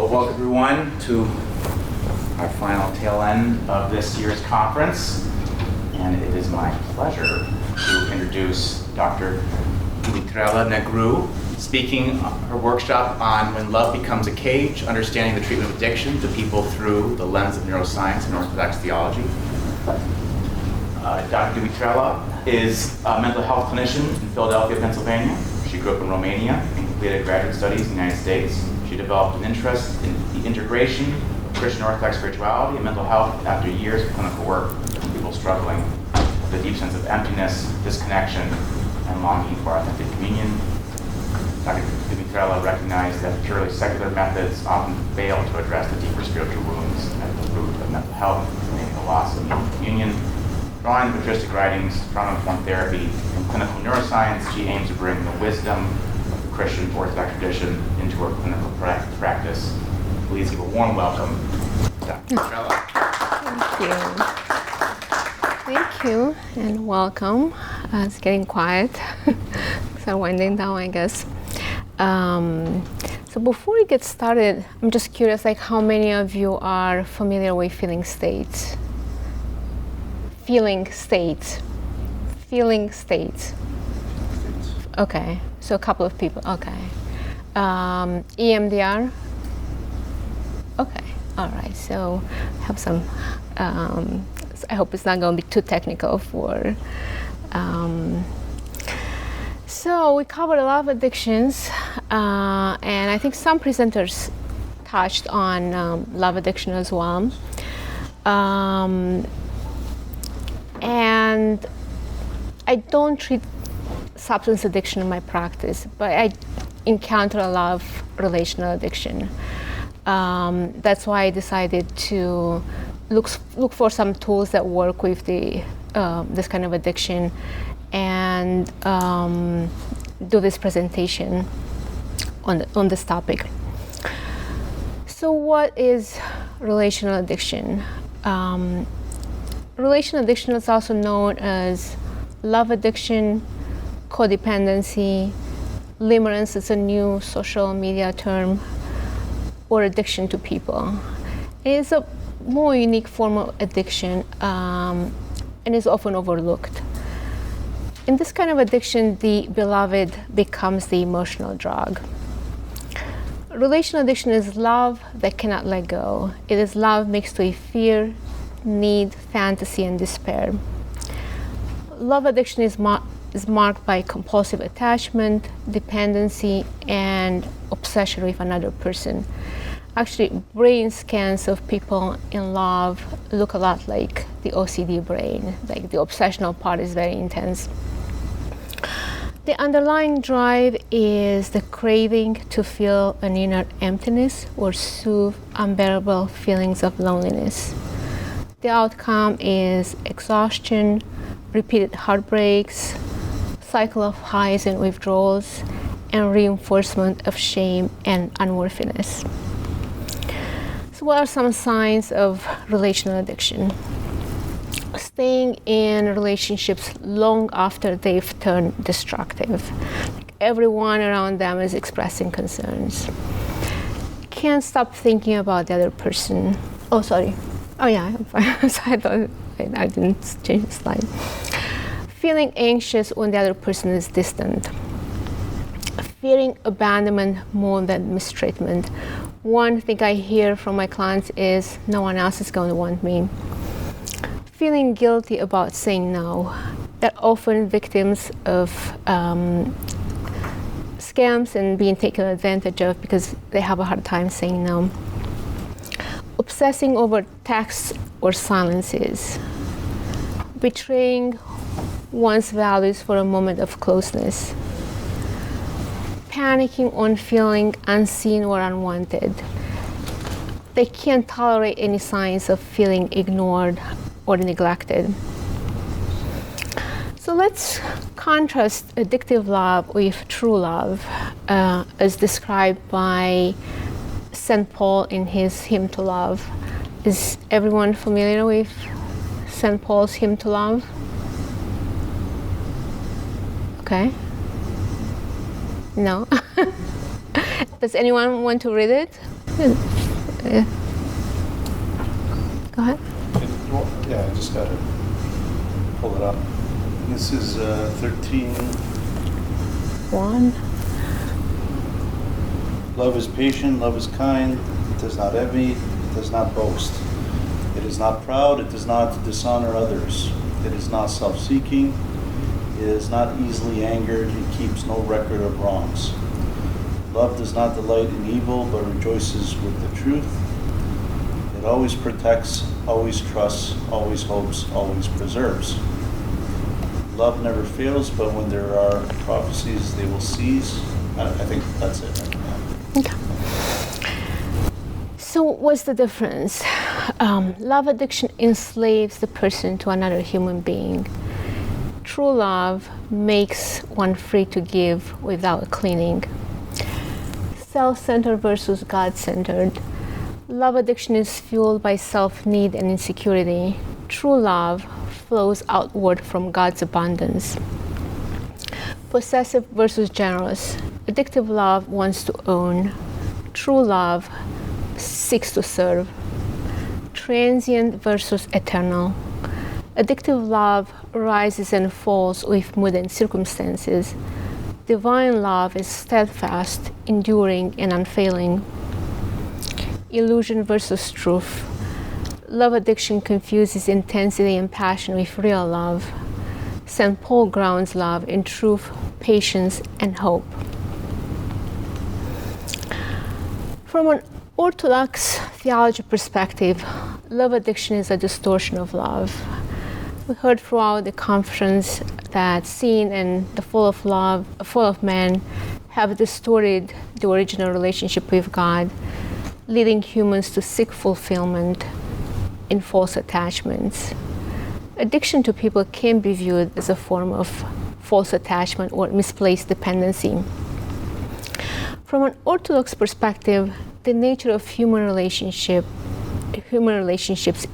Well, welcome everyone to our final tail end of this year's conference. And it is my pleasure to introduce Dr. Dumitrela Negru, speaking her workshop on When Love Becomes a Cage, Understanding the Treatment of Addiction to People Through the Lens of Neuroscience and Orthodox Theology. Dr. Dumitrela is a mental health clinician in Philadelphia, Pennsylvania. She grew up in Romania and completed graduate studies in the United States. She developed an interest in the integration of Christian Orthodox spirituality and mental health after years of clinical work with people struggling with a deep sense of emptiness, disconnection, and longing for authentic communion. Dr. Dumitrela recognized that purely secular methods often fail to address the deeper spiritual wounds at the root of mental health, including the loss of meaningful communion. Drawing the patristic writings, trauma-informed therapy, and clinical neuroscience, she aims to bring the wisdom of the Christian Orthodox tradition into her clinical practice. Please give a warm welcome to Dr. Dumitrela. Thank you, and welcome. It's getting quiet, so winding down, I guess. So before we get started, I'm just curious, how many of you are familiar with feeling states? Feeling states. Okay, so a couple of people. Okay. EMDR. Okay. All right. So have some. I hope it's not going to be too technical for. So we covered a lot of addictions, and I think some presenters touched on love addiction as well. And I don't treat substance addiction in my practice, but I encounter a lot of relational addiction. That's why I decided to look for some tools that work with this kind of addiction and do this presentation on this topic. So what is relational addiction? Relational addiction is also known as love addiction, codependency, limerence is a new social media term, or addiction to people. It is a more unique form of addiction and is often overlooked. In this kind of addiction, the beloved becomes the emotional drug. Relational addiction is love that cannot let go. It is love mixed with fear, need, fantasy, and despair. Love addiction is marked by compulsive attachment, dependency, and obsession with another person. Actually, brain scans of people in love look a lot like the OCD brain. Like the obsessional part is very intense. The underlying drive is the craving to feel an inner emptiness or soothe unbearable feelings of loneliness. The outcome is exhaustion, repeated heartbreaks, cycle of highs and withdrawals, and reinforcement of shame and unworthiness. So what are some signs of relational addiction? Staying in relationships long after they've turned destructive. Everyone around them is expressing concerns. Can't stop thinking about the other person. Oh, sorry. Oh yeah, I'm fine. So I thought I didn't change the slide. Feeling anxious when the other person is distant. Fearing abandonment more than mistreatment. One thing I hear from my clients is no one else is going to want me. Feeling guilty about saying no. They're often victims of scams and being taken advantage of because they have a hard time saying no. Obsessing over texts or silences. Betraying one's values for a moment of closeness. Panicking on feeling unseen or unwanted. They can't tolerate any signs of feeling ignored or neglected. So let's contrast addictive love with true love, as described by St. Paul in his Hymn to Love. Is everyone familiar with St. Paul's Hymn to Love? Okay. No? Does anyone want to read it? Go ahead. Yeah, I just got to pull it up. This is 13. 1. Love is patient, love is kind, it does not envy, it does not boast. It is not proud, it does not dishonor others. It is not self-seeking, it is not easily angered, it keeps no record of wrongs. Love does not delight in evil, but rejoices with the truth. It always protects, always trusts, always hopes, always preserves. Love never fails, but when there are prophecies, they will cease. I think that's it. Okay. So what's the difference? Love addiction enslaves the person to another human being. True love makes one free to give without clinging. Self-centered versus God-centered. Love addiction is fueled by self-need and insecurity. True love flows outward from God's abundance. Possessive versus generous. Addictive love wants to own. True love seeks to serve. Transient versus eternal. Addictive love rises and falls with mood and circumstances. Divine love is steadfast, enduring, and unfailing. Illusion versus truth. Love addiction confuses intensity and passion with real love. St. Paul grounds love in truth, patience, and hope. From an Orthodox theology perspective, love addiction is a distortion of love. We heard throughout the conference that sin and the fall of man have distorted the original relationship with God, leading humans to seek fulfillment in false attachments. Addiction to people can be viewed as a form of false attachment or misplaced dependency. From an Orthodox perspective, the nature of human relationships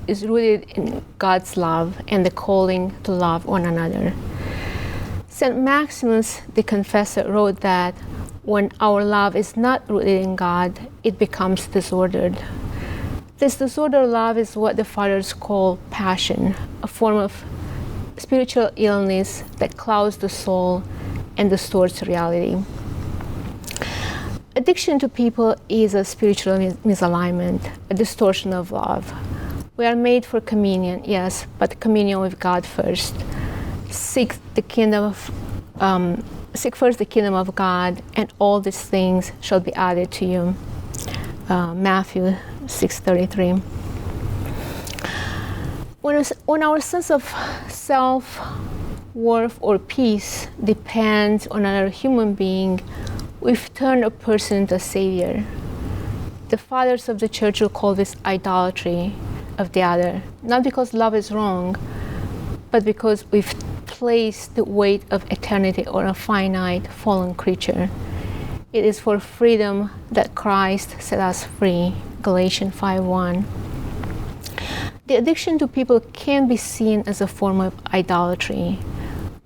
is rooted in God's love and the calling to love one another. St. Maximus the Confessor wrote that when our love is not rooted in God, it becomes disordered. This disordered love is what the Fathers call passion, a form of spiritual illness that clouds the soul and distorts reality. Addiction to people is a spiritual misalignment, a distortion of love. We are made for communion, yes, but communion with God first. Seek first the kingdom of God, and all these things shall be added to you. Matthew 6:33. When our sense of self-worth or peace depends on another human being, we've turned a person into a savior. The fathers of the church will call this idolatry of the other, not because love is wrong, but because we've placed the weight of eternity on a finite, fallen creature. It is for freedom that Christ set us free, Galatians 5:1. The addiction to people can be seen as a form of idolatry,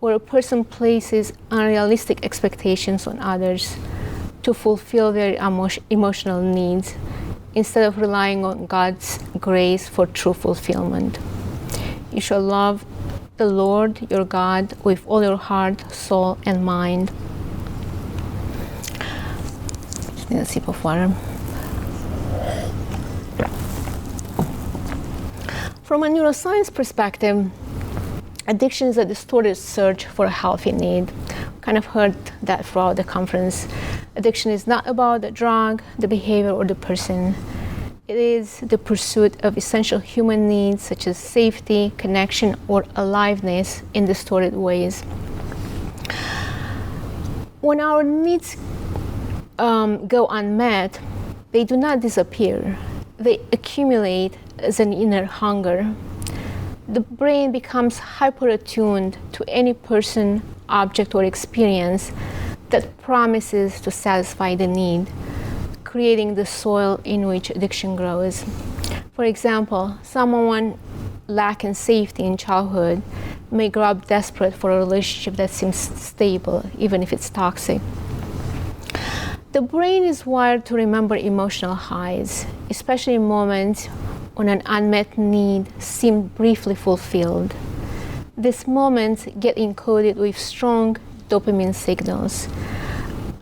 where a person places unrealistic expectations on others to fulfill their emotional needs instead of relying on God's grace for true fulfillment. You shall love the Lord your God with all your heart, soul, and mind. Just need a sip of water. From a neuroscience perspective, addiction is a distorted search for a healthy need. Kind of heard that throughout the conference. Addiction is not about the drug, the behavior, or the person. It is the pursuit of essential human needs such as safety, connection, or aliveness in distorted ways. When our needs go unmet, they do not disappear. They accumulate as an inner hunger. The brain becomes hyper-attuned to any person, object, or experience that promises to satisfy the need, creating the soil in which addiction grows. For example, someone lacking safety in childhood may grow up desperate for a relationship that seems stable, even if it's toxic. The brain is wired to remember emotional highs, especially in moments when an unmet need seemed briefly fulfilled. These moments get encoded with strong dopamine signals.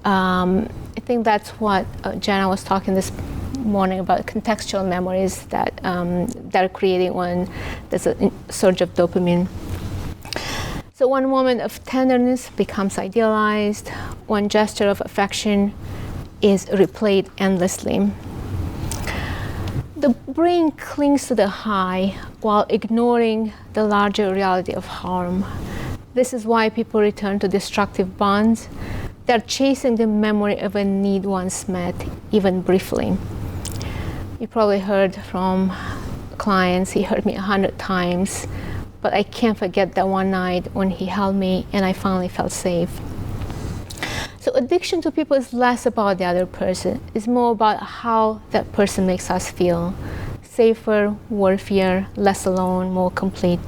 I think that's what Jana was talking this morning about, contextual memories that are created when there's a surge of dopamine. So one moment of tenderness becomes idealized, one gesture of affection is replayed endlessly. The brain clings to the high while ignoring the larger reality of harm. This is why people return to destructive bonds. They're chasing the memory of a need once met, even briefly. You probably heard from clients, he hurt me 100 times, but I can't forget that one night when he held me and I finally felt safe. So addiction to people is less about the other person. It's more about how that person makes us feel. Safer, worthier, less alone, more complete.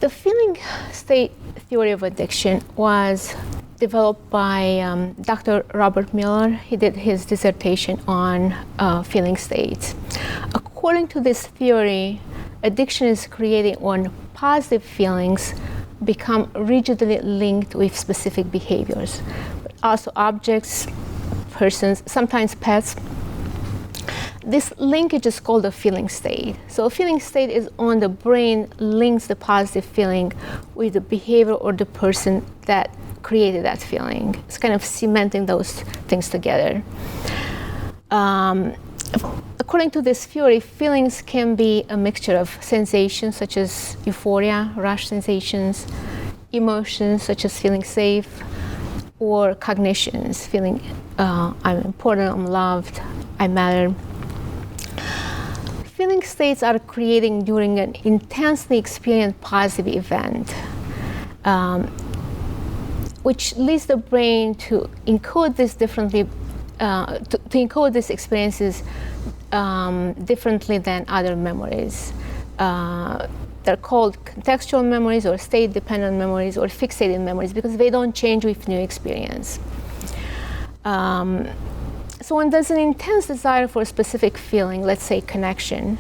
The feeling state theory of addiction was developed by Dr. Robert Miller. He did his dissertation on feeling states. According to this theory, addiction is created when positive feelings become rigidly linked with specific behaviors, but also objects, persons, sometimes pets. This linkage is called a feeling state. So a feeling state is when the brain links the positive feeling with the behavior or the person that created that feeling. It's kind of cementing those things together. According to this theory, feelings can be a mixture of sensations such as euphoria, rush sensations, emotions such as feeling safe, or cognitions, feeling I'm important, I'm loved, I matter. Feeling states are created during an intensely experienced positive event, which leads the brain to encode this differently, to encode these experiences differently than other memories. They're called contextual memories or state-dependent memories or fixated memories because they don't change with new experience. So when there's an intense desire for a specific feeling, let's say connection,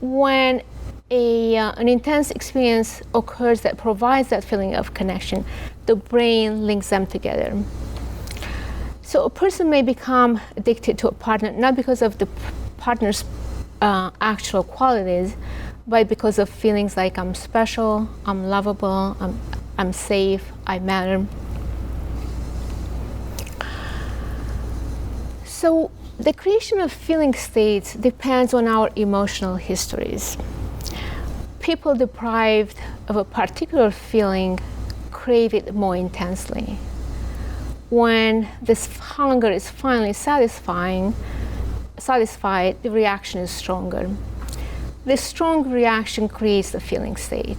when an intense experience occurs that provides that feeling of connection, the brain links them together. So a person may become addicted to a partner not because of the partner's actual qualities, but because of feelings like I'm special, I'm lovable, I'm safe, I matter. So the creation of feeling states depends on our emotional histories. People deprived of a particular feeling crave it more intensely. When this hunger is finally satisfied, the reaction is stronger. This strong reaction creates the feeling state.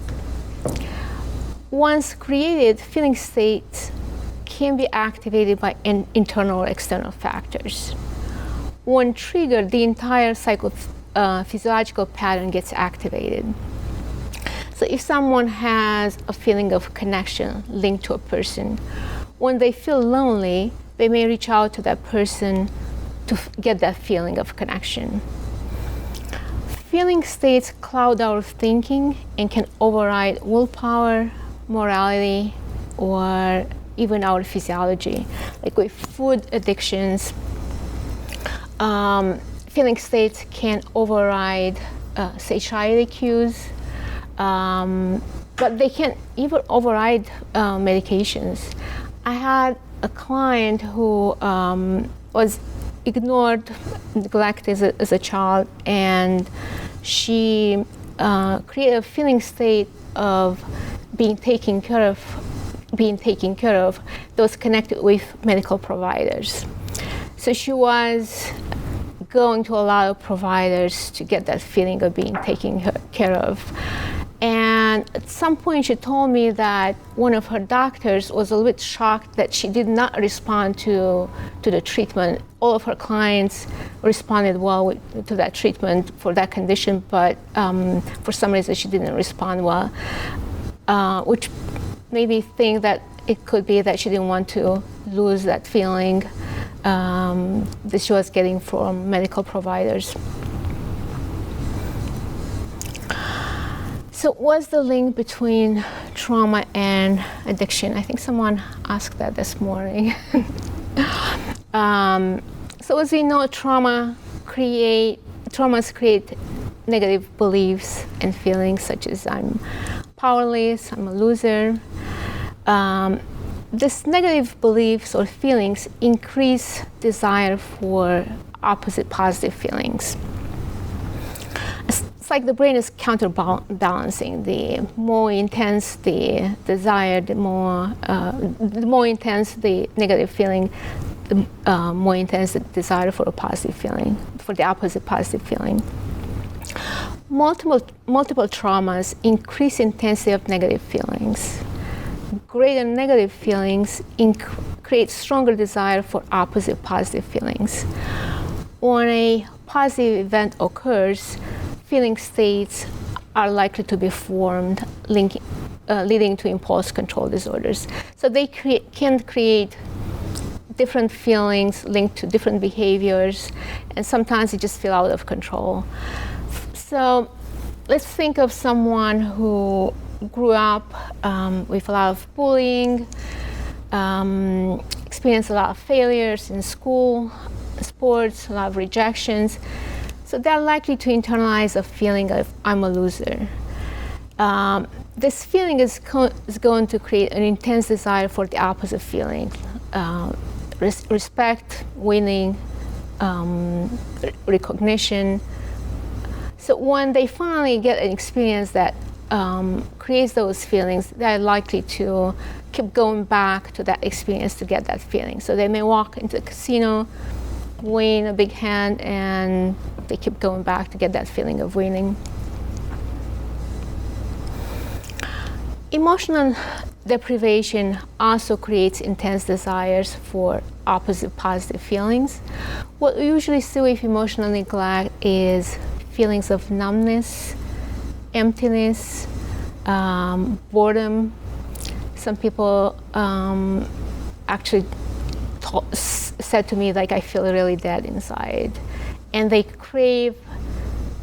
Once created, feeling states can be activated by internal or external factors. When triggered, the entire physiological pattern gets activated. So if someone has a feeling of connection linked to a person, when they feel lonely, they may reach out to that person to get that feeling of connection. Feeling states cloud our thinking and can override willpower, morality, or even our physiology. Like with food addictions, feeling states can override satiety cues, but they can even override medications. I had a client who was ignored, neglected as a child, and she created a feeling state of being taken care of that was connected with medical providers. So she was going to a lot of providers to get that feeling of being taken care of. And at some point she told me that one of her doctors was a little bit shocked that she did not respond to the treatment. All of her clients responded well to that treatment for that condition, but for some reason she didn't respond well, which made me think that It could be that she didn't want to lose that feeling that she was getting from medical providers. So what's the link between trauma and addiction? I think someone asked that this morning. So as we know, traumas create negative beliefs and feelings such as I'm powerless, I'm a loser. These negative beliefs or feelings increase desire for opposite positive feelings. It's like the brain is counterbalancing. The more intense the desire, the more intense the negative feeling, the more intense the desire for a positive feeling, for the opposite positive feeling. Multiple traumas increase intensity of negative feelings. Greater negative feelings create stronger desire for opposite positive feelings. When a positive event occurs, feeling states are likely to be formed, leading to impulse control disorders. So they can create different feelings linked to different behaviors, and sometimes you just feel out of control. So let's think of someone who grew up with a lot of bullying, experienced a lot of failures in school, sports, a lot of rejections. So they're likely to internalize a feeling of I'm a loser. This feeling is going to create an intense desire for the opposite feeling, respect, winning, recognition. So when they finally get an experience that creates those feelings, they're likely to keep going back to that experience to get that feeling. So they may walk into the casino, win a big hand, and they keep going back to get that feeling of winning. Emotional deprivation also creates intense desires for opposite positive feelings. What we usually see with emotional neglect is feelings of numbness, emptiness, boredom. Some people actually said to me, like, I feel really dead inside. And they crave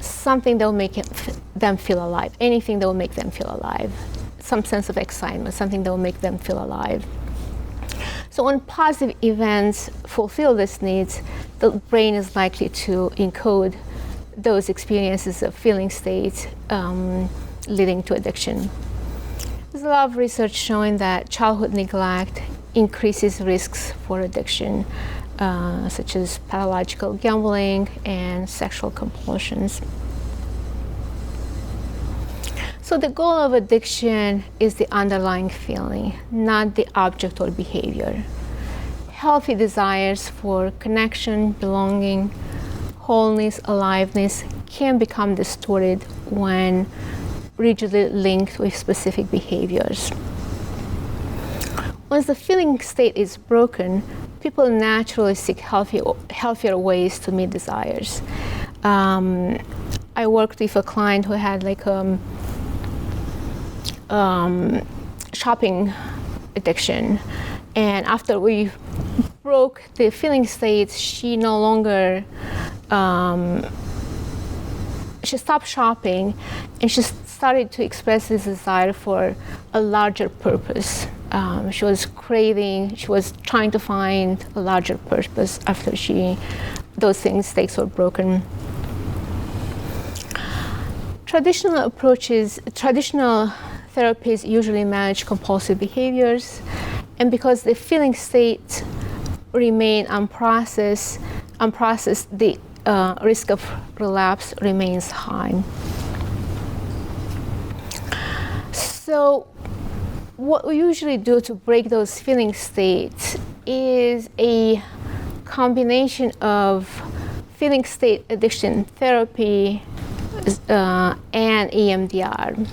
something that will make them feel alive, anything that will make them feel alive, some sense of excitement, something that will make them feel alive. So when positive events fulfill these needs, the brain is likely to encode those experiences of feeling states leading to addiction. There's a lot of research showing that childhood neglect increases risks for addiction, such as pathological gambling and sexual compulsions. So the goal of addiction is the underlying feeling, not the object or behavior. Healthy desires for connection, belonging, wholeness, aliveness can become distorted when rigidly linked with specific behaviors. Once the feeling state is broken, people naturally seek healthier ways to meet desires. I worked with a client who had like shopping addiction, and after we broke the feeling states, she no longer she stopped shopping, and she started to express this desire for a larger purpose. She was trying to find a larger purpose after those things states were broken. Traditional therapies usually manage compulsive behaviors, and because the feeling states remain unprocessed, the risk of relapse remains high. So what we usually do to break those feeling states is a combination of feeling state addiction therapy and EMDR.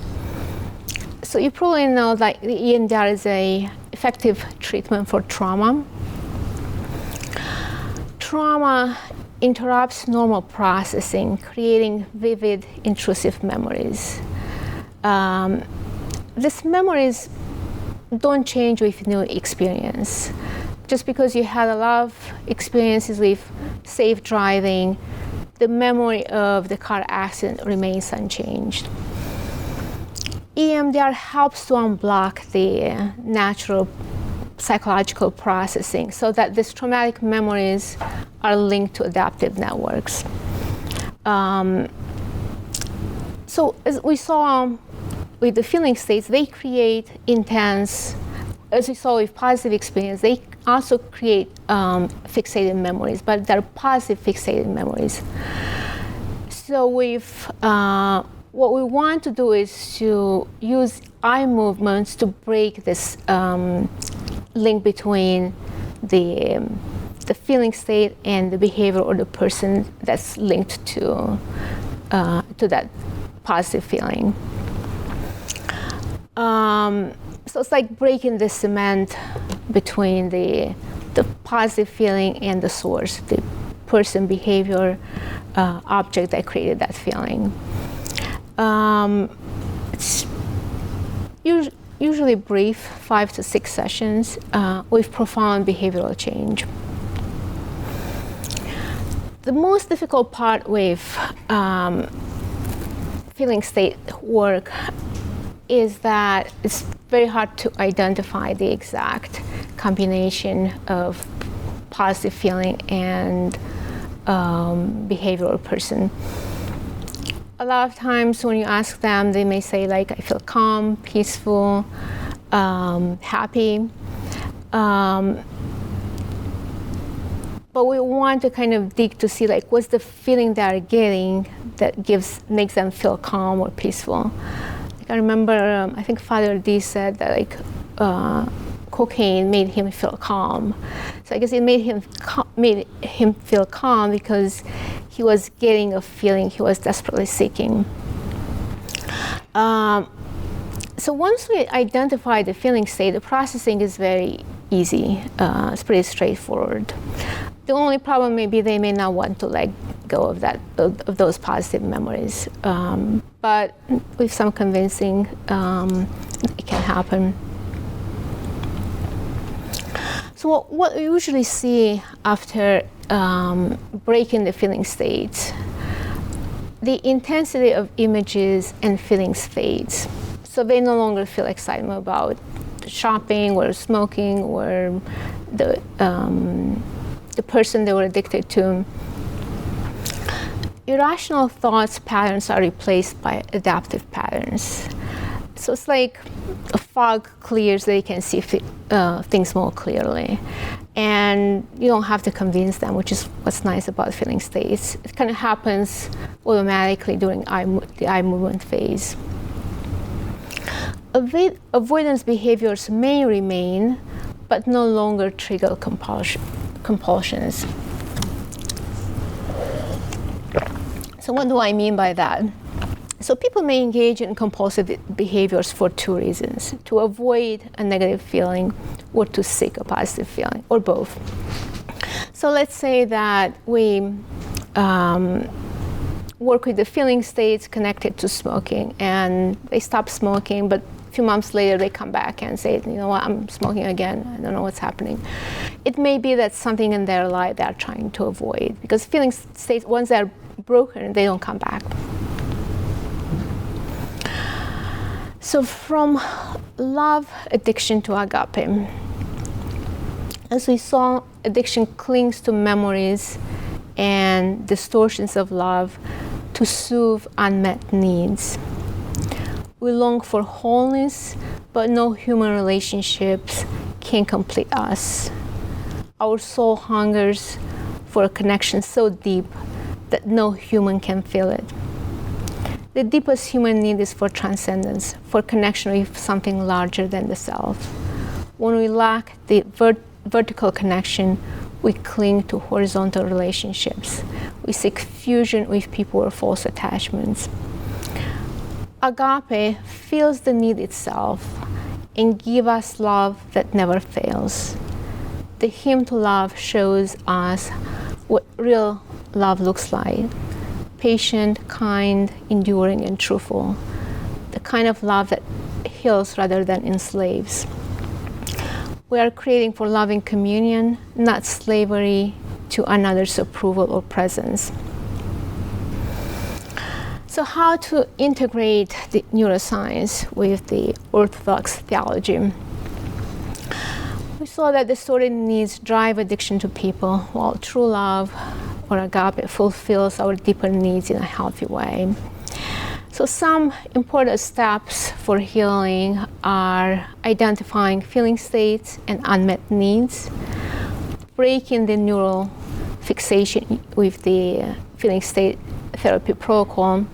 So you probably know that the EMDR is an effective treatment for trauma. Trauma interrupts normal processing, creating vivid, intrusive memories. These memories don't change with new experience. Just because you had a lot of experiences with safe driving, the memory of the car accident remains unchanged. EMDR helps to unblock the natural psychological processing so that these traumatic memories are linked to adaptive networks. So as we saw with the feeling states, they create intense, as we saw with positive experience, they also create fixated memories, but they're positive fixated memories. So with what we want to do is to use eye movements to break this link between the feeling state and the behavior or the person that's linked to that positive feeling. So it's like breaking the cement between the positive feeling and the source, the person, behavior, object that created that feeling. It's usually brief, 5 to 6 sessions with profound behavioral change. The most difficult part with feeling state work is that it's very hard to identify the exact combination of positive feeling and behavioral person. A lot of times when you ask them, they may say like, I feel calm, peaceful, happy. But we want to kind of dig to see like, what's the feeling they're getting that makes them feel calm or peaceful. Like I remember, I think Father D said that like, cocaine made him feel calm. So I guess it made him feel calm because he was getting a feeling he was desperately seeking. So once we identify the feeling state, the processing is very easy. It's pretty straightforward. The only problem may be they may not want to let go of those positive memories. But with some convincing, it can happen. So what we usually see after breaking the feeling state, the intensity of images and feelings fades. So they no longer feel excitement about shopping or smoking or the person they were addicted to. Irrational thoughts patterns are replaced by adaptive patterns. So it's like a fog clears, they can see things more clearly. And you don't have to convince them, which is what's nice about feeling states. It kind of happens automatically during the eye movement phase. Avoidance behaviors may remain, but no longer trigger compulsions. So what do I mean by that? So people may engage in compulsive behaviors for 2 reasons: to avoid a negative feeling or to seek a positive feeling, or both. So let's say that we work with the feeling states connected to smoking, and they stop smoking, but a few months later they come back and say, you know what, I'm smoking again, I don't know what's happening. It may be that something in their life they're trying to avoid, because feeling states, once they're broken, they don't come back. So from love addiction to agape, as we saw, addiction clings to memories and distortions of love to soothe unmet needs. We long for wholeness, but no human relationships can complete us. Our soul hungers for a connection so deep that no human can feel it. The deepest human need is for transcendence, for connection with something larger than the self. When we lack the vertical connection, we cling to horizontal relationships. We seek fusion with people or false attachments. Agape feels the need itself and gives us love that never fails. The hymn to love shows us what real love looks like: patient, kind, enduring, and truthful. The kind of love that heals rather than enslaves. We are creating for loving communion, not slavery to another's approval or presence. So how to integrate the neuroscience with the Orthodox theology? We saw that the story needs drive addiction to people, while true love or agape fulfills our deeper needs in a healthy way. So some important steps for healing are identifying feeling states and unmet needs, breaking the neural fixation with the feeling state therapy protocol.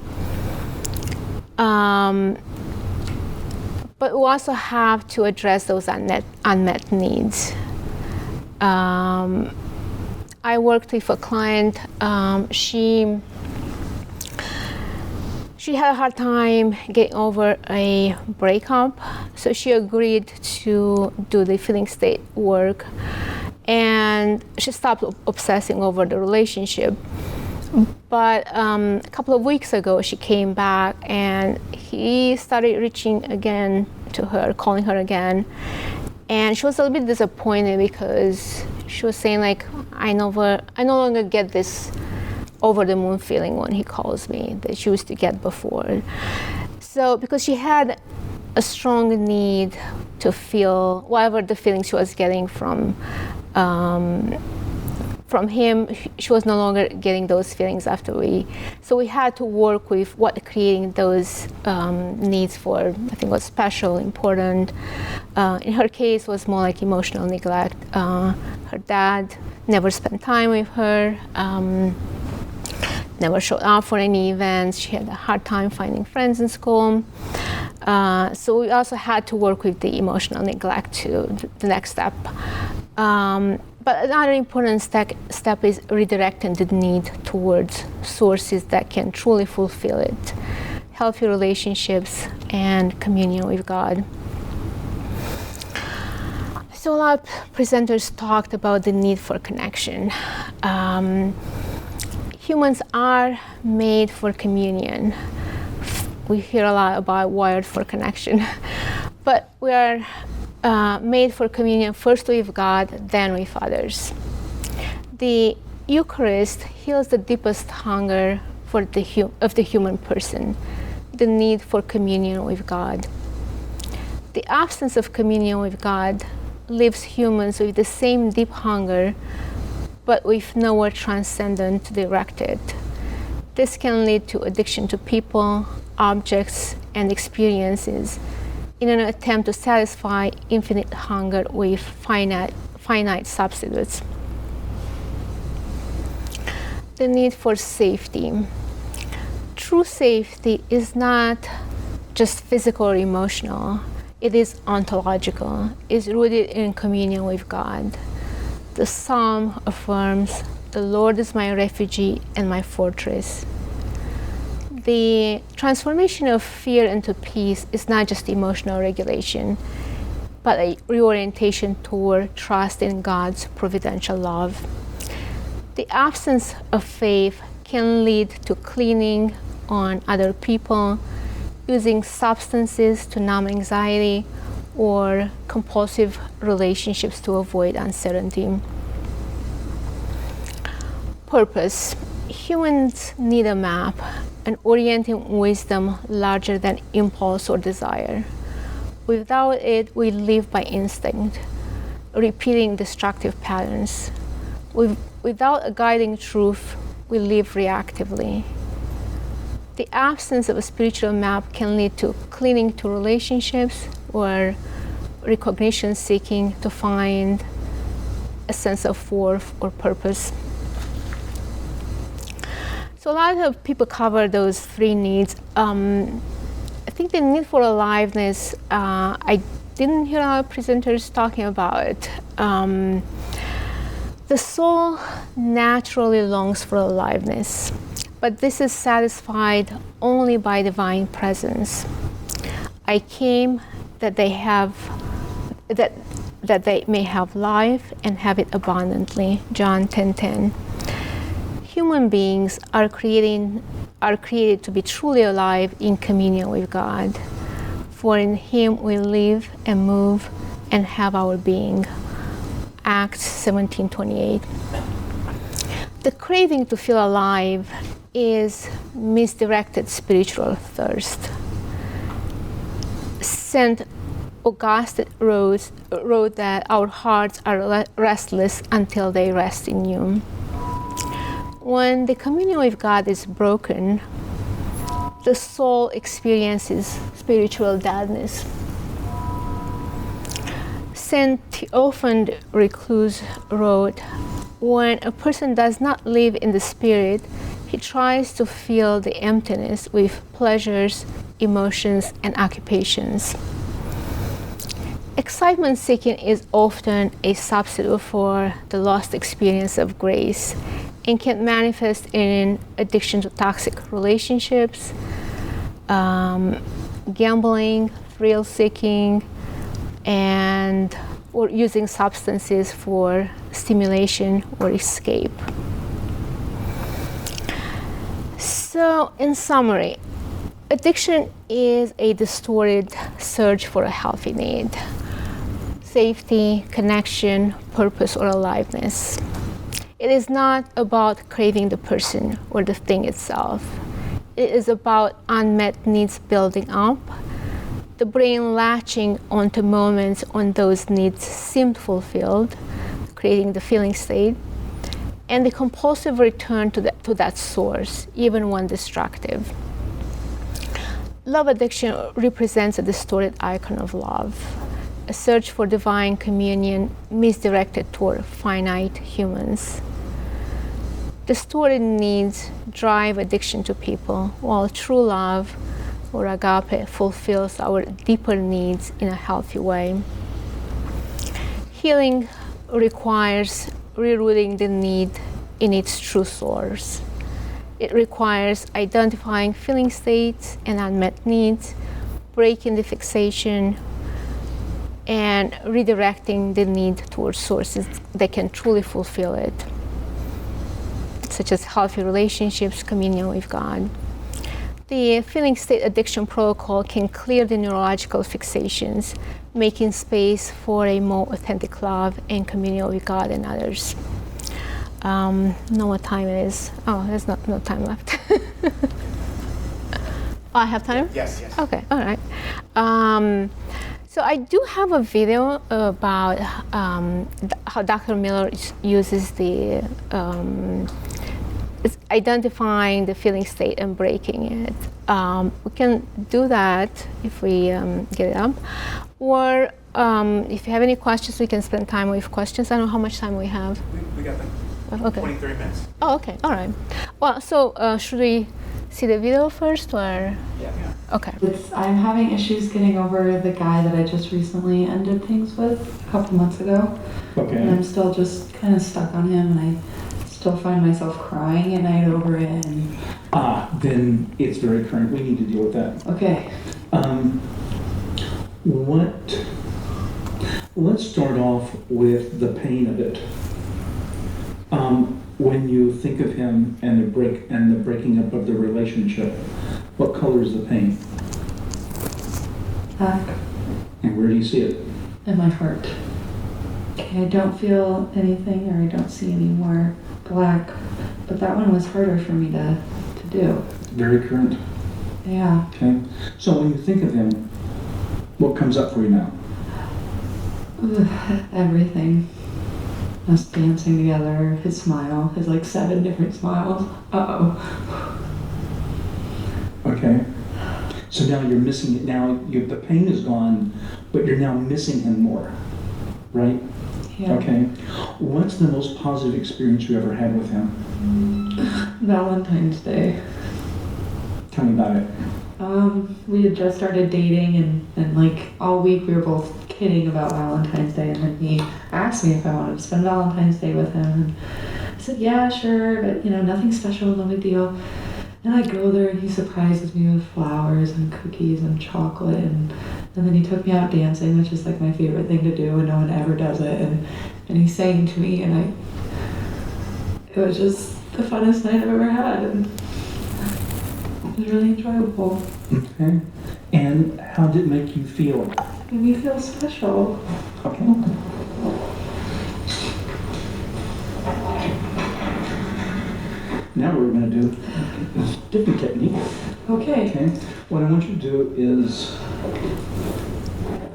But we also have to address those unmet needs. I worked with a client. She had a hard time getting over a breakup, so she agreed to do the feeling state work, and she stopped obsessing over the relationship. But a couple of weeks ago, she came back, and he started reaching again to her, calling her again, and she was a little bit disappointed because she was saying, like, I no longer get this over-the-moon feeling when he calls me that she used to get before. So because she had a strong need to feel whatever the feeling she was getting from him, she was no longer getting those feelings so we had to work with what creating those needs for, I think, was special, important. In her case, was more like emotional neglect. Her dad never spent time with her, never showed up for any events. She had a hard time finding friends in school. So we also had to work with the emotional neglect to the next step. But another important step is redirecting the need towards sources that can truly fulfill it. Healthy relationships and communion with God. So a lot of presenters talked about the need for connection. Humans are made for communion. We hear a lot about wired for connection, but we are made for communion first with God, then with others. The Eucharist heals the deepest hunger of the human person, the need for communion with God. The absence of communion with God leaves humans with the same deep hunger, but with nowhere transcendent to direct it. This can lead to addiction to people, objects, and experiences in an attempt to satisfy infinite hunger with finite substitutes. The need for safety. True safety is not just physical or emotional. It is ontological. It's rooted in communion with God. The Psalm affirms, "The Lord is my refuge and my fortress." The transformation of fear into peace is not just emotional regulation, but a reorientation toward trust in God's providential love. The absence of faith can lead to clinging on other people, using substances to numb anxiety, or compulsive relationships to avoid uncertainty. Purpose. Humans need a map, an orienting wisdom larger than impulse or desire. Without it, we live by instinct, repeating destructive patterns. Without a guiding truth, we live reactively. The absence of a spiritual map can lead to clinging to relationships or recognition seeking to find a sense of worth or purpose. So a lot of people cover those three needs. I think the need for aliveness, I didn't hear a lot of presenters talking about it. The soul naturally longs for aliveness, but this is satisfied only by divine presence. I came that they may have life and have it abundantly. John 10:10. Human beings are created to be truly alive in communion with God. For in Him we live and move and have our being. Acts 17:28. The craving to feel alive is misdirected spiritual thirst. St. Augustine wrote that our hearts are restless until they rest in you. When the communion with God is broken, the soul experiences spiritual deadness. Saint Theophan the Recluse wrote, when a person does not live in the spirit, he tries to fill the emptiness with pleasures, emotions, and occupations. Excitement seeking is often a substitute for the lost experience of grace and can manifest in addiction to toxic relationships, gambling, thrill seeking, and or using substances for stimulation or escape. So, in summary, addiction is a distorted search for a healthy need. Safety, connection, purpose, or aliveness. It is not about craving the person or the thing itself. It is about unmet needs building up, the brain latching onto moments when those needs seemed fulfilled, creating the feeling state, and the compulsive return to that source, even when destructive. Love addiction represents a distorted icon of love, a search for divine communion misdirected toward finite humans. Distorted needs drive addiction to people, while true love, or agape, fulfills our deeper needs in a healthy way. Healing requires rerouting the need in its true source. It requires identifying feeling states and unmet needs, breaking the fixation, and redirecting the need towards sources that can truly fulfill it, such as healthy relationships, communion with God. The feeling state addiction protocol can clear the neurological fixations, making space for a more authentic love and communion with God and others. Know what time it is? Oh, there's no time left. Oh, I have time? Yes, yes. Okay, all right. So I do have a video about how Dr. Miller uses the identifying the feeling state and breaking it. We can do that if we get it up. Or if you have any questions, we can spend time with questions. I don't know how much time we have. We got them. Okay. 23 minutes. Oh, okay. All right. Well, so should we see the video first, or? Yeah. Okay. I'm having issues getting over the guy that I just recently ended things with a couple months ago. Okay. And I'm still just kind of stuck on him, and I still find myself crying at night over it. And then it's very current. We need to deal with that. okay. Let's start off with the pain of it. When you think of him and the breaking up of the relationship, what color is the pain? Black And where do you see it? in my heart. Okay, I don't feel anything, or I don't see any more black, but that one was harder for me to do. Very current. Yeah. Okay. So when you think of him, what comes up for you now? Everything. Us dancing together, his smile, his like 7 different smiles. Okay. So now you're missing it. Now the pain is gone, but you're now missing him more, right? Yeah. Okay. What's the most positive experience you ever had with him? Valentine's Day. Tell me about it. We had just started dating, and like all week we were both kidding about Valentine's Day, and then he asked me if I wanted to spend Valentine's Day with him, and I said, yeah, sure, but nothing special, no big deal. And I go there, and he surprises me with flowers and cookies and chocolate, and then he took me out dancing, which is like my favorite thing to do, and no one ever does it, and he sang to me, and it was just the funnest night I've ever had, and it was really enjoyable. Okay. And how did it make you feel? It made me feel special. Okay. Now what we're going to do is a different technique. Okay. Okay. What I want you to do is,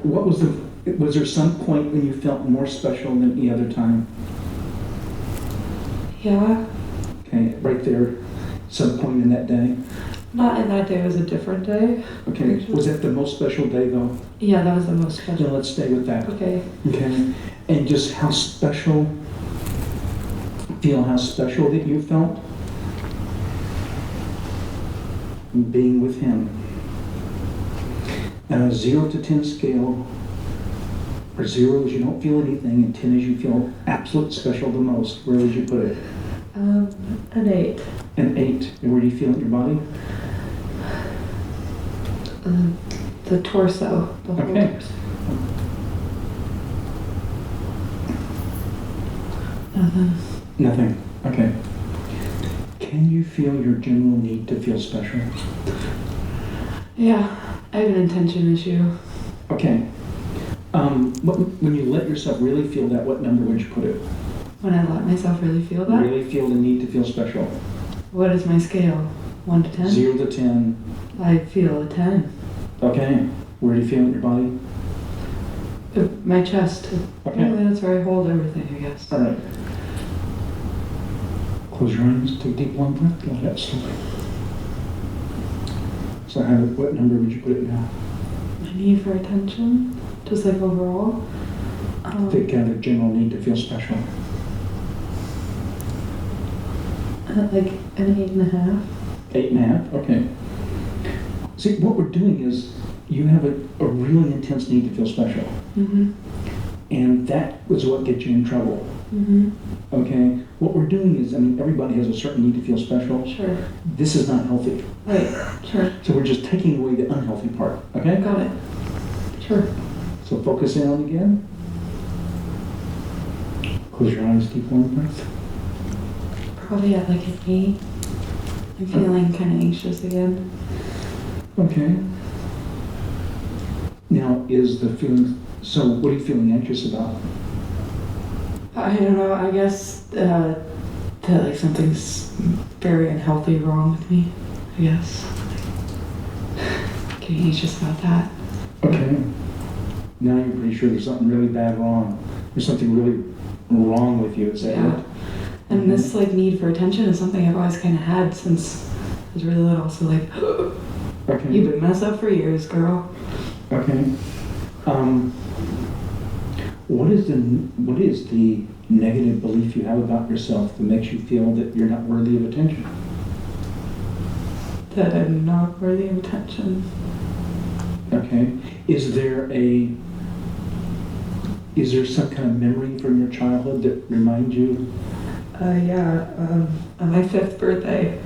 was there some point when you felt more special than any other time? Yeah. Okay, right there, some point in that day. Not in that day, it was a different day. Okay, was that the most special day though? Yeah, that was the most Then special. let's stay with that. Okay. Okay, and just how special, feel how special that you felt being with him. On a 0 to 10 scale, where 0 is you don't feel anything and 10 is you feel absolute special the most, where would you put it? An 8. An 8. And where do you feel it in your body? The torso. The whole Okay. torso. Nothing. Nothing. Okay. Can you feel your general need to feel special? Yeah, I have an intention issue. Okay. When you let yourself really feel that, what number would you put it? When I let myself really feel that? Really feel the need to feel special. What is my scale? 1 to 10? 0 to 10. I feel a 10. Okay. Where do you feel in your body? My chest. Okay. Really, that's where I hold everything, I guess. All right. Close your eyes. Take a deep long breath. Go ahead slowly. So what number would you put it now? My need for attention, just like overall. The kind of general need to feel special. Like an 8.5. 8.5. Okay. See, what we're doing is you have a really intense need to feel special. Mm-hmm. And that was what gets you in trouble. Mm-hmm. Okay? What we're doing is, everybody has a certain need to feel special. Sure. This is not healthy. Right. Sure. So we're just taking away the unhealthy part. Okay? Got it. Sure. So focus in on again. Close your eyes, deep long breath. Probably at like an 8. I'm feeling kind of anxious again. Okay. Now, is the feeling, so what are you feeling anxious about? I don't know, I guess that like something's very unhealthy wrong with me, I guess. Getting anxious about that. Okay. Now you're pretty sure there's something really bad wrong. There's something really wrong with you, is that Yeah. it? And this like need for attention is something I've always kind of had since I was really little. So like, Okay. you've been messed up for years, girl. Okay. What is the negative belief you have about yourself that makes you feel that you're not worthy of attention? That I'm not worthy of attention. Okay. Is there some kind of memory from your childhood that reminds you? Yeah. On my 5th birthday,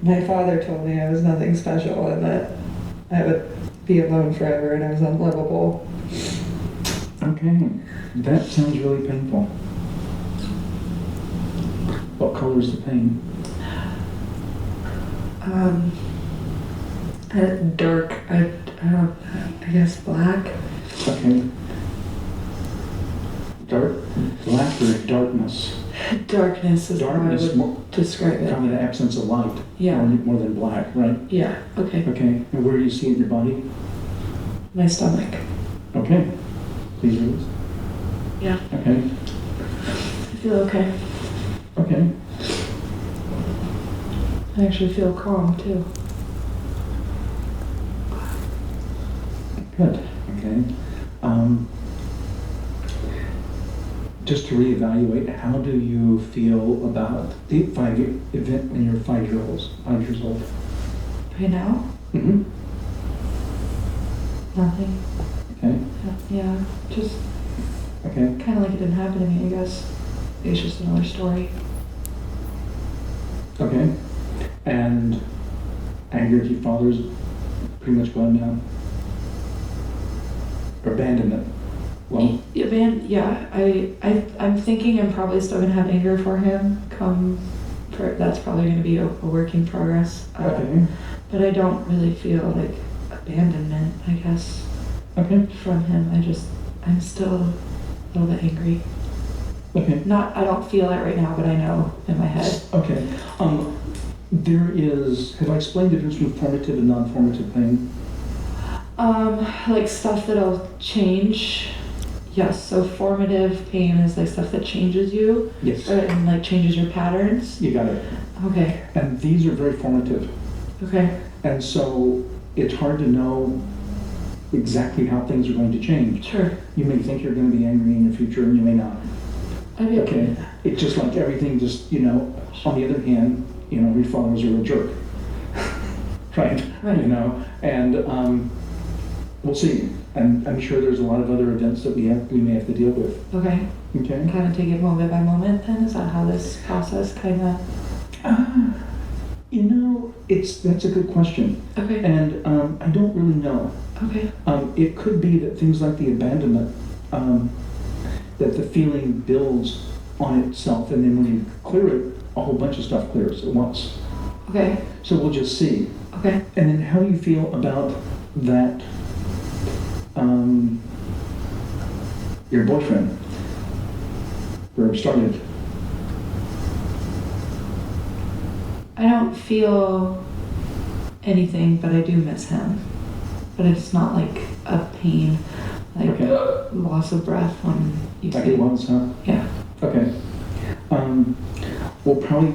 my father told me I was nothing special and that I would be alone forever and I was unlovable. Okay. That sounds really painful. What color is the pain? Dark. I guess black. Okay. Dark, black or darkness? Darkness is Darkness, how I more, would describe it. kind of the absence of light. Yeah. More than black, right? Yeah. Okay. Okay. And where do you see it in your body? My stomach. Okay. Please release. Yeah. Okay. I feel okay. Okay. I actually feel calm too. Good. Okay. Just to reevaluate, how do you feel about the event when you're 5 years old? Right now, Mm-hmm. nothing. Okay. Yeah. Just Okay. kind of like it didn't happen to me, I guess. It's just another story. Okay. And anger at your father's pretty much gone now? Abandonment? Well, Yeah, I'm thinking I'm probably still gonna have anger for him. That's probably gonna be a work in progress. okay. But I don't really feel like abandonment, I guess, Okay. from him. I just I'm still a little bit angry. Okay. I don't feel it right now, but I know in my head. Okay. Have I explained the difference between formative and non-formative pain? Like stuff that'll change. Yes, so formative pain is like stuff that changes you. Yes. And like changes your patterns. You got it. Okay. And these are very formative. Okay. And so it's hard to know exactly how things are going to change. Sure. You may think you're going to be angry in the future and you may not. I'd be okay. It's just like everything just, on the other hand, your fathers are a jerk. Right? Right. And we'll see. And I'm sure there's a lot of other events that we may have to deal with. Okay. Okay? Kind of take it moment by moment then? Is that how this process kind of... That's a good question. Okay. And I don't really know. Okay. It could be that things like the abandonment, that the feeling builds on itself, and then when you clear it, a whole bunch of stuff clears at once. Okay. So we'll just see. Okay. And then how do you feel about that, your boyfriend, where it started? I don't feel anything, but I do miss him. But it's not like a pain, like loss of breath when you Like say it was, huh? Yeah. Okay. We'll probably,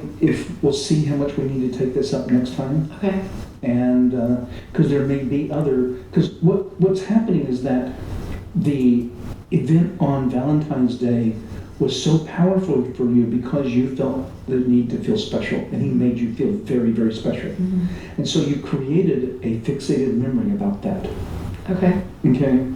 we'll see how much we need to take this up next time. Okay. And, because there may be because what's happening is that the event on Valentine's Day was so powerful for you because you felt the need to feel special, and he made you feel very, very special. Mm-hmm. And so you created a fixated memory about that. Okay. Okay.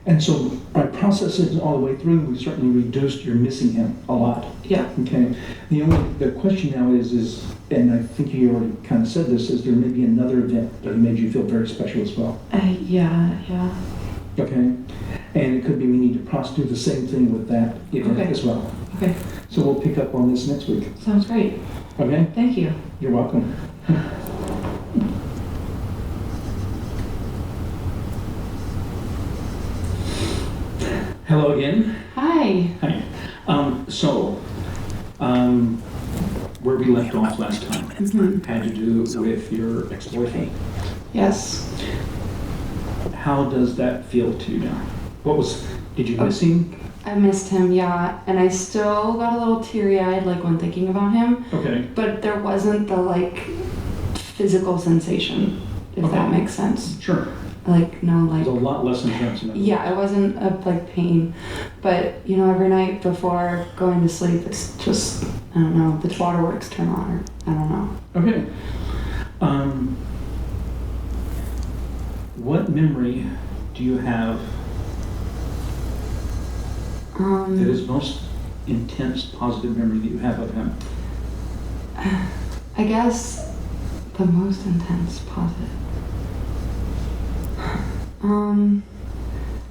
And so by processing all the way through, we certainly reduced your missing him a lot. Yeah. Okay. The question now is, and I think you already kind of said this, is there may be another event that made you feel very special as well. Yeah. Okay. And it could be we need to do the same thing with that event as well. Okay. So we'll pick up on this next week. Sounds great. Okay? Thank you. You're welcome. Hello again. Hi. Hi. Where we left off last time had to do with your ex-boyfriend. Yes. How does that feel to you now? Did you miss him? I missed him, yeah, and I still got a little teary-eyed like when thinking about him. Okay. But there wasn't the like physical sensation, if that makes sense. Sure. Like no like. There's a lot less intense now. Yeah, it wasn't like pain, but every night before going to sleep, it's just I don't know, the waterworks turn on, or I don't know. Okay. What memory do you have that is most intense, positive memory that you have of him? I guess the most intense positive.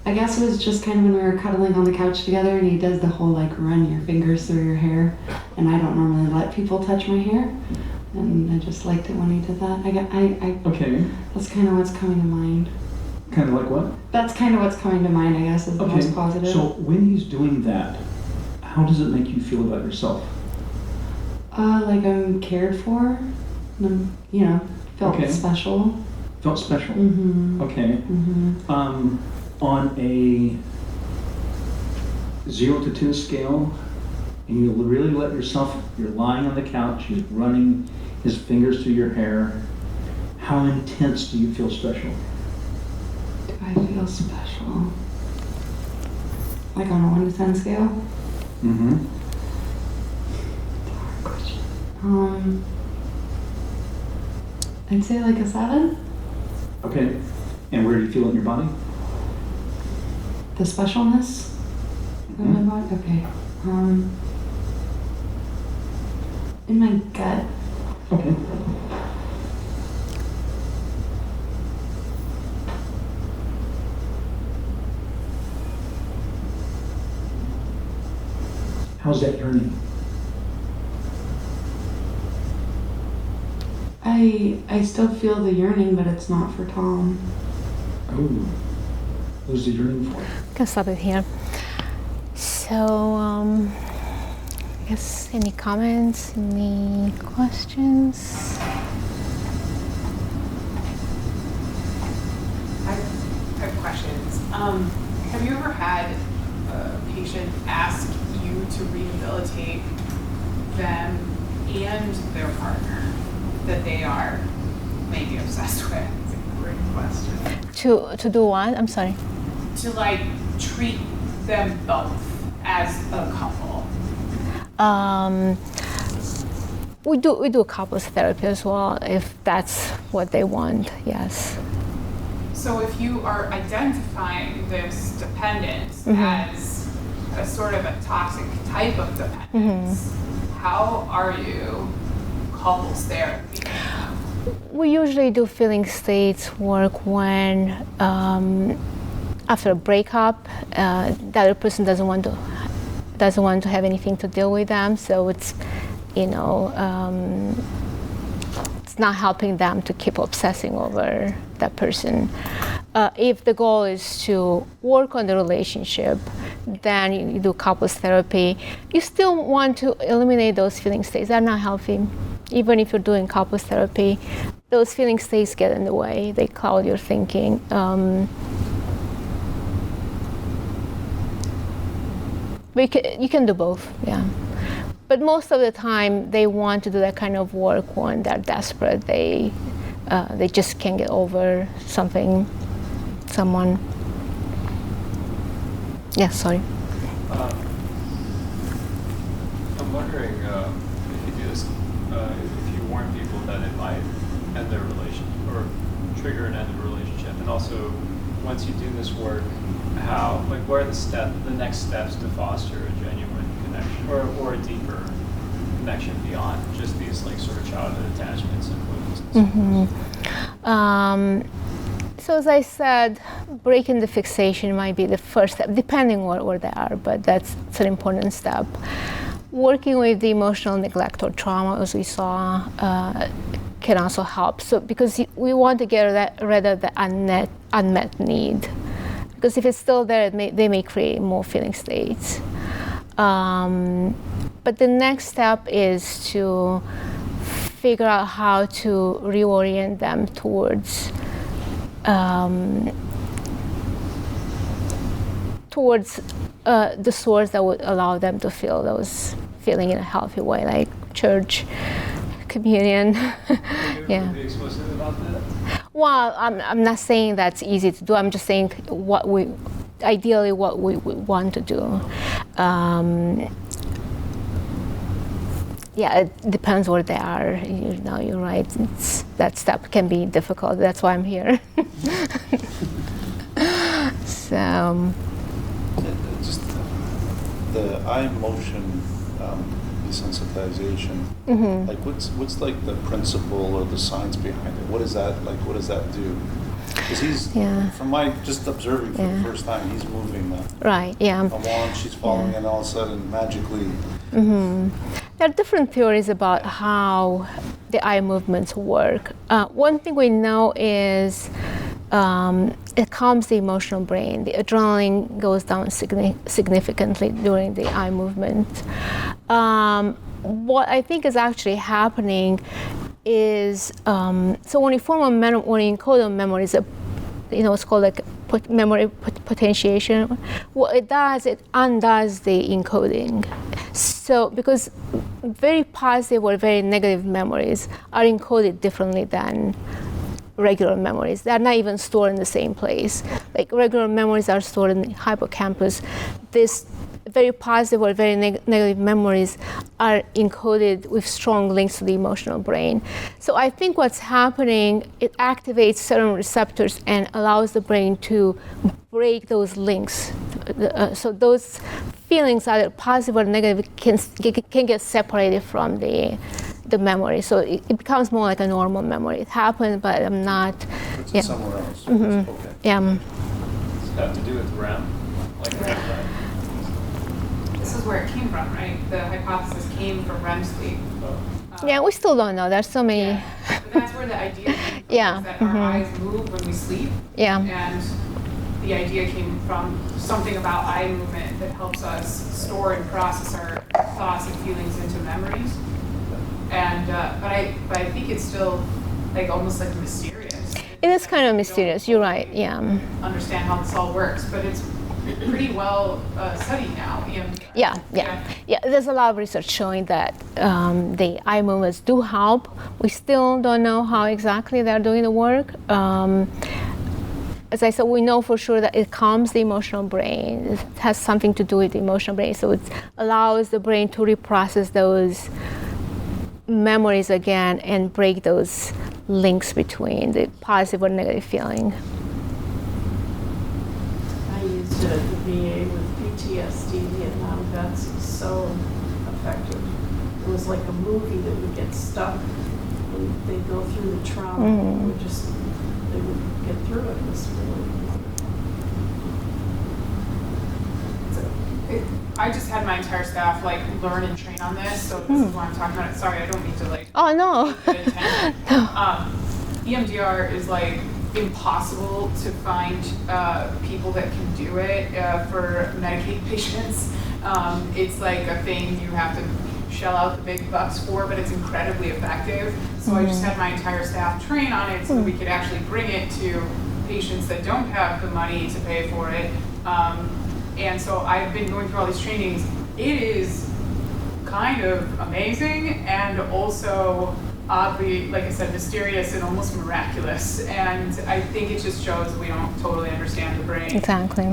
I guess it was just kind of when we were cuddling on the couch together and he does the whole like run your fingers through your hair, and I don't normally let people touch my hair, and I just liked it when he did that. Okay. That's kind of what's coming to mind. Kind of like what? That's kind of what's coming to mind, I guess, is the most positive. So when he's doing that, how does it make you feel about yourself? Like I'm cared for, and felt special. Felt special. Mm-hmm. Okay. Mm-hmm. On a 0 to 10 scale, and you really let yourself, you're lying on the couch, he's running his fingers through your hair, how intense do you feel special? Do I feel special? Like on a 1 to 10 scale? Mm-hmm. Hard question. I'd say like a 7. Okay. And where do you feel it in your body? The specialness of my body? Okay. In my gut. Okay. How's that yearning? I still feel the yearning, but it's not for Tom. Oh. was the yearning for? Can stop it here. So, I guess any comments, any questions? I have questions. Have you ever had a patient ask you to rehabilitate them and their partner that they are maybe obsessed with? It's a great question. To do what? I'm sorry. To like treat them both as a couple. We do couples therapy as well if that's what they want. Yes. So if you are identifying this dependence as a sort of a toxic type of dependence, how are you couples therapy? We usually do feeling states work when after a breakup, the other person doesn't want to have anything to deal with them. So it's it's not helping them to keep obsessing over that person. If the goal is to work on the relationship, then you do couples therapy. You still want to eliminate those feeling states. They're not healthy. Even if you're doing couples therapy, those feeling states get in the way. They cloud your thinking. But you can do both, yeah. But most of the time, they want to do that kind of work when they're desperate. They just can't get over someone. Yeah, sorry. I'm wondering if you do this, if you warn people that it might end their relationship or trigger an end of a relationship, and also once you do this work, what are the next steps to foster a genuine connection or a deeper connection beyond just these like sort of childhood attachments and wounds and So as I said, breaking the fixation might be the first step, depending where they are, but that's an important step. Working with the emotional neglect or trauma, as we saw, can also help. So because we want to get rid of the unmet need. Because if it's still there, they may create more feeling states. But the next step is to figure out how to reorient them towards the source that would allow them to feel those feeling in a healthy way, like church, communion. Yeah. Be explicit about that? Well, I'm not saying that's easy to do. I'm just saying what we want to do. Yeah, it depends where they are. You're right. That step can be difficult. That's why I'm here. So. Just the eye motion desensitization. Like what's like the principle or the science behind it? What is that like? What does that do? Because he's from my just observing for the first time, he's moving. Right. Yeah. A wand, she's following, and all of a sudden, magically. There are different theories about how the eye movements work. One thing we know is it calms the emotional brain. The adrenaline goes down significantly during the eye movement. What I think is actually happening is, so when you encode a memory, it's called like memory potentiation. What it does, it undoes the encoding. So because very positive or very negative memories are encoded differently than regular memories. They're not even stored in the same place. Like regular memories are stored in the hippocampus. This very positive or very negative memories are encoded with strong links to the emotional brain. So I think what's happening, it activates certain receptors and allows the brain to break those links. So those feelings, either positive or negative, can get separated from the memory. So it becomes more like a normal memory. It happened, but I'm not. Puts it somewhere else. Okay. Yeah. Does it have to do with REM? Like REM? This is where it came from, right? The hypothesis came from REM sleep. Yeah, we still don't know. There's so many. But that's where the idea came from, Yeah. is that our eyes move when we sleep. Yeah. And the idea came from something about eye movement that helps us store and process our thoughts and feelings into memories. And but I think it's still like almost like mysterious. It is kind of mysterious. You're right. Yeah. Understand how this all works, but it's pretty well studied now. Yeah. There's a lot of research showing that the eye movements do help. We still don't know how exactly they're doing the work. As I said, we know for sure that it calms the emotional brain. It has something to do with the emotional brain, so it allows the brain to reprocess those memories again and break those links between the positive or negative feeling. I used it at the VA with PTSD, and that's so effective. It was like a movie that would get stuck, and they'd go through the trauma. They would get through it. It was really wonderful. I just had my entire staff like learn and train on this, so this is why I'm talking about it. Sorry, I don't mean to like. Oh no. EMDR is like impossible to find people that can do it for Medicaid patients. It's like a thing you have to shell out the big bucks for, but it's incredibly effective. So I just had my entire staff train on it so that we could actually bring it to patients that don't have the money to pay for it. And so I've been going through all these trainings. It is kind of amazing and also oddly, like I said, mysterious and almost miraculous. And I think it just shows we don't totally understand the brain. Exactly.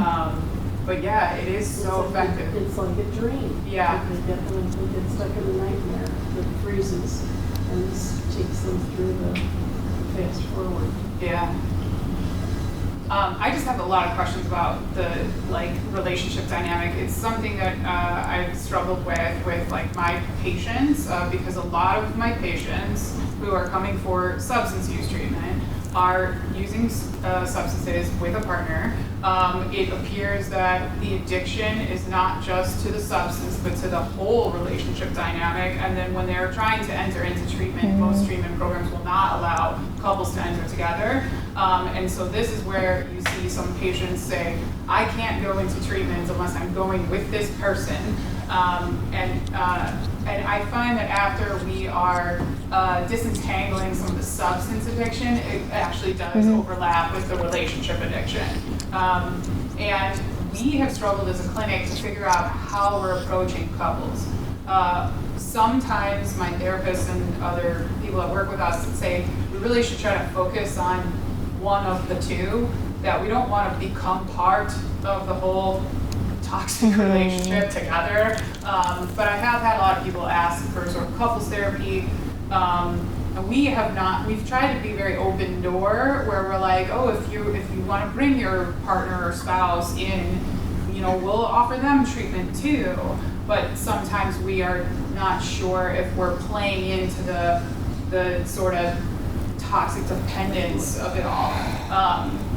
But yeah, it is so effective. It's like a dream. Yeah. They get stuck in a nightmare that freezes, and this takes them through the fast forward. Yeah. I just have a lot of questions about the like relationship dynamic. It's something that I've struggled with like my patients because a lot of my patients who are coming for substance use treatment are using substances with a partner. It appears that the addiction is not just to the substance, but to the whole relationship dynamic. And then when they're trying to enter into treatment, most treatment programs will not allow couples to enter together. And so this is where you see some patients say, I can't go into treatment unless I'm going with this person. And I find that after we are disentangling some of the substance addiction, it actually does overlap with the relationship addiction. And we have struggled as a clinic to figure out how we're approaching couples. Sometimes my therapists and other people that work with us say we really should try to focus on one of the two, that we don't want to become part of the whole toxic relationship together. But I have had a lot of people ask for sort of couples therapy. And we've tried to be very open door where we're like, oh, if you want to bring your partner or spouse in, we'll offer them treatment too. But sometimes we are not sure if we're playing into the sort of toxic dependence of it all.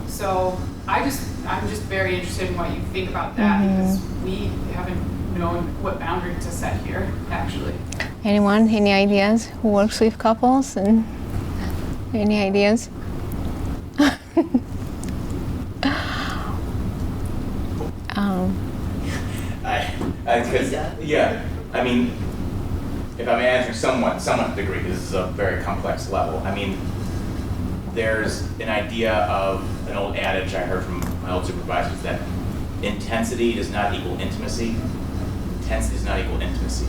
So I'm just very interested in what you think about that because we haven't known what boundary to set here, actually. Anyone? Any ideas? Who works with couples? And any ideas? I mean, if I'm answering somewhat to degree, this is a very complex level. I mean, there's an idea of an old adage I heard from my old supervisors that intensity does not equal intimacy. Intensity does not equal intimacy.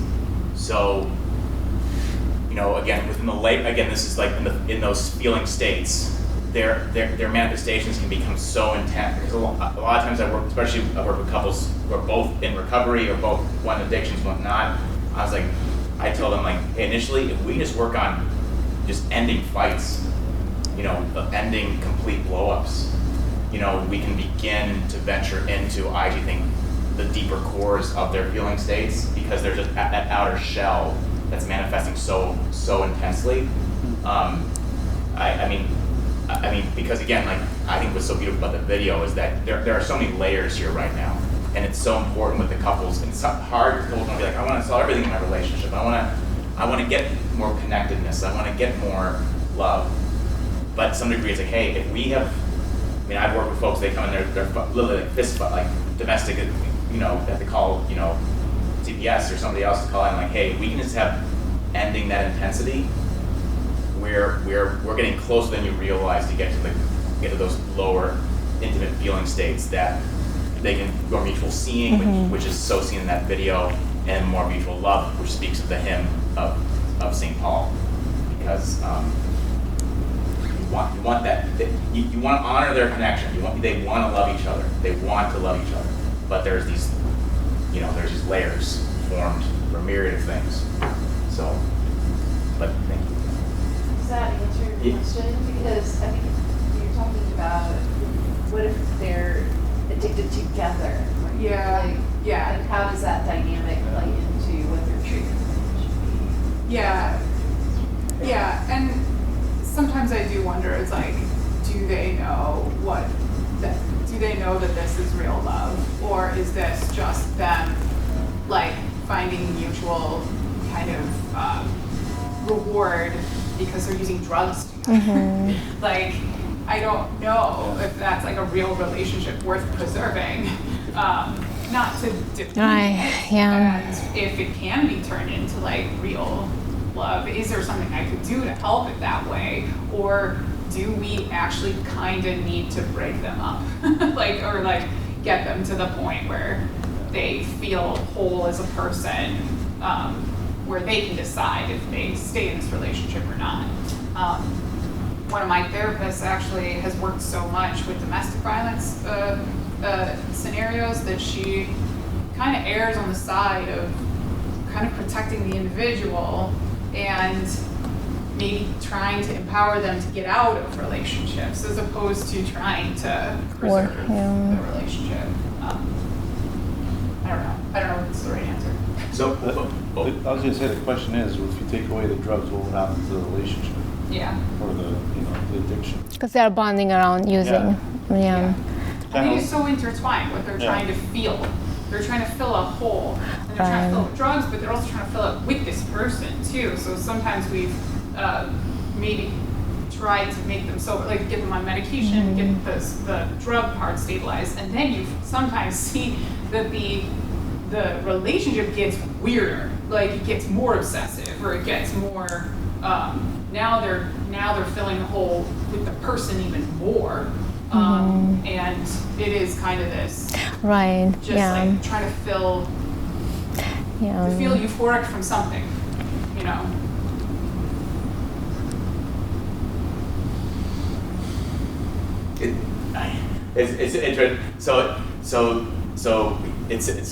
So, again, this is like in those feeling states, their manifestations can become so intense. Because a lot of times I work with couples who are both in recovery or both one addictions, one not. I tell them like, hey, initially, if we just work on just ending fights, ending complete blow-ups, we can begin to venture into, I actually think, the deeper cores of their feeling states because they're just at that outer shell that's manifesting so intensely. I mean, because again, like I think what's so beautiful about the video is that there are so many layers here right now, and it's so important with the couples. And it's hard for couples to be like, I want to solve everything in my relationship. I want to get more connectedness. I want to get more love. But to some degree, it's like, hey, if we have I mean, I've worked with folks, they come in, they're literally like fist fight, like domestic, you know, they have to call, you know, CPS or somebody else to call in, like, hey, we can just have ending that intensity where we're getting closer than you realize to get to those lower intimate feeling states that they can go mutual seeing, which is so seen in that video, and more mutual love, which speaks of the hymn of St. Paul, because you want that you want to honor their connection. They want to love each other. They want to love each other, but there's these layers formed for a myriad of things. So, but thank you. Does that answer your question? Because I think you're talking about what if they're addicted together? Yeah. Yeah. Like how does that dynamic play into what their treatment should be? Yeah. Yeah. And sometimes I do wonder, it's like, do they know that this is real love? Or is this just them like finding mutual kind of reward because they're using drugs together? Like, I don't know if that's like a real relationship worth preserving. Not to deplete. And if it can be turned into like real love, is there something I could do to help it that way? Or do we actually kind of need to break them up? or get them to the point where they feel whole as a person, where they can decide if they stay in this relationship or not. One of my therapists actually has worked so much with domestic violence scenarios that she kind of errs on the side of kind of protecting the individual and maybe trying to empower them to get out of relationships as opposed to trying to preserve the relationship. I don't know if it's the right answer. So, I was going to say, the question is, if you take away the drugs, what would happen to the relationship? Yeah. Or the addiction? Because they're bonding around using. I think it's so intertwined what they're trying to feel. They're trying to fill a hole, and they're trying to fill it with drugs, but they're also trying to fill it with this person too. So sometimes we've maybe tried to make them sober, like get them on medication, get the drug part stabilized, and then you sometimes see that the relationship gets weirder, like it gets more obsessive, or it gets more. Now they're filling the hole with the person even more. And it is kind of this, just like trying to fill, to feel euphoric from something, you know. It's interesting. So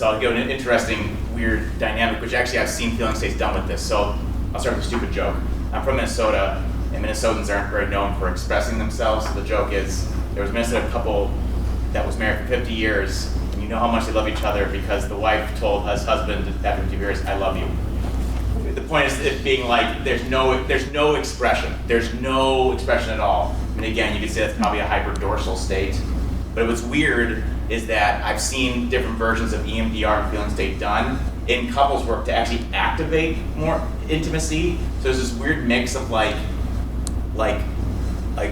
I'll give an interesting, weird dynamic, which actually I've seen feeling states done with this. So I'll start with a stupid joke. I'm from Minnesota, and Minnesotans aren't very known for expressing themselves. So the joke is, there was a Minnesota couple that was married for 50 years, and you know how much they love each other because the wife told his husband after 50 years, "I love you." The point is it being like, there's no expression. There's no expression at all. I mean, again, you could say that's probably a hyperdorsal state. But what's weird is that I've seen different versions of EMDR and feeling state done in couples work to actually activate more intimacy. So there's this weird mix of like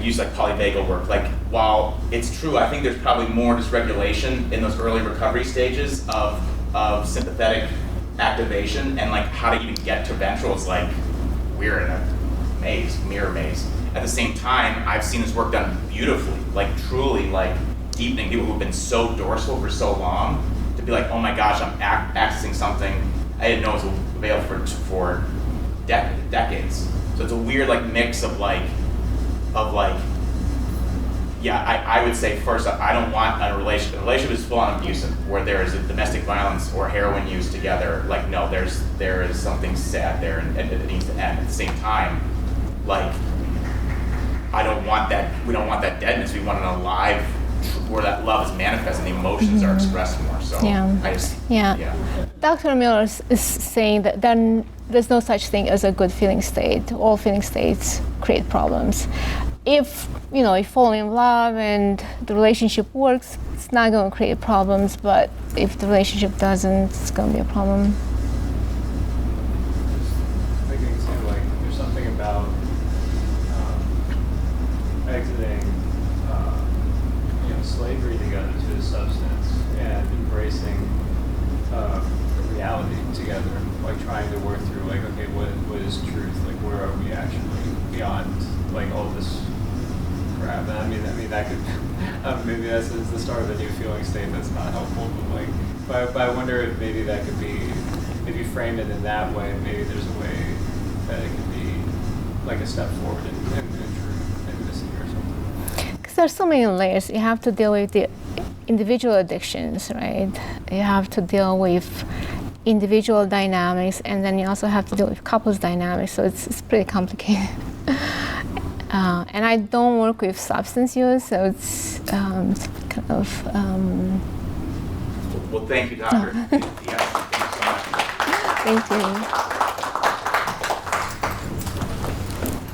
use like polyvagal work. Like, while it's true, I think there's probably more dysregulation in those early recovery stages of sympathetic activation, and like how to even get to ventral is like, we're in a mirror maze. At the same time, I've seen this work done beautifully, like truly like deepening people who've been so dorsal for so long to be like, oh my gosh, I'm accessing something I didn't know was available for decades. So it's a weird like mix of I would say first, I don't want a relationship. A relationship is full on abusive, where there is a domestic violence or heroin use together. Like, no, there is something sad there, and it needs to end. At the same time, like, I don't want that. We don't want that deadness. We want an alive, where that love is manifest and the emotions are expressed more. So Dr. Miller is saying that there's no such thing as a good feeling state. All feeling states create problems. If you fall in love and the relationship works, it's not going to create problems. But if the relationship doesn't, it's going to be a problem. Thinking too, like there's something about exiting trying to work through, like, okay, what is truth? Like, where are we actually beyond, like, all this crap? And I mean that could, maybe that's the start of a new feeling state that's not helpful, but I wonder if maybe that could be, maybe frame it in that way, maybe there's a way that it could be like a step forward in truth, maybe this year or something. Because there's so many layers. You have to deal with the individual addictions, right? You have to deal with individual dynamics, and then you also have to deal with couples dynamics, so it's pretty complicated. And I don't work with substance use, so it's kind of... Well, thank you, Doctor. Yeah, thank you so much. Thank you.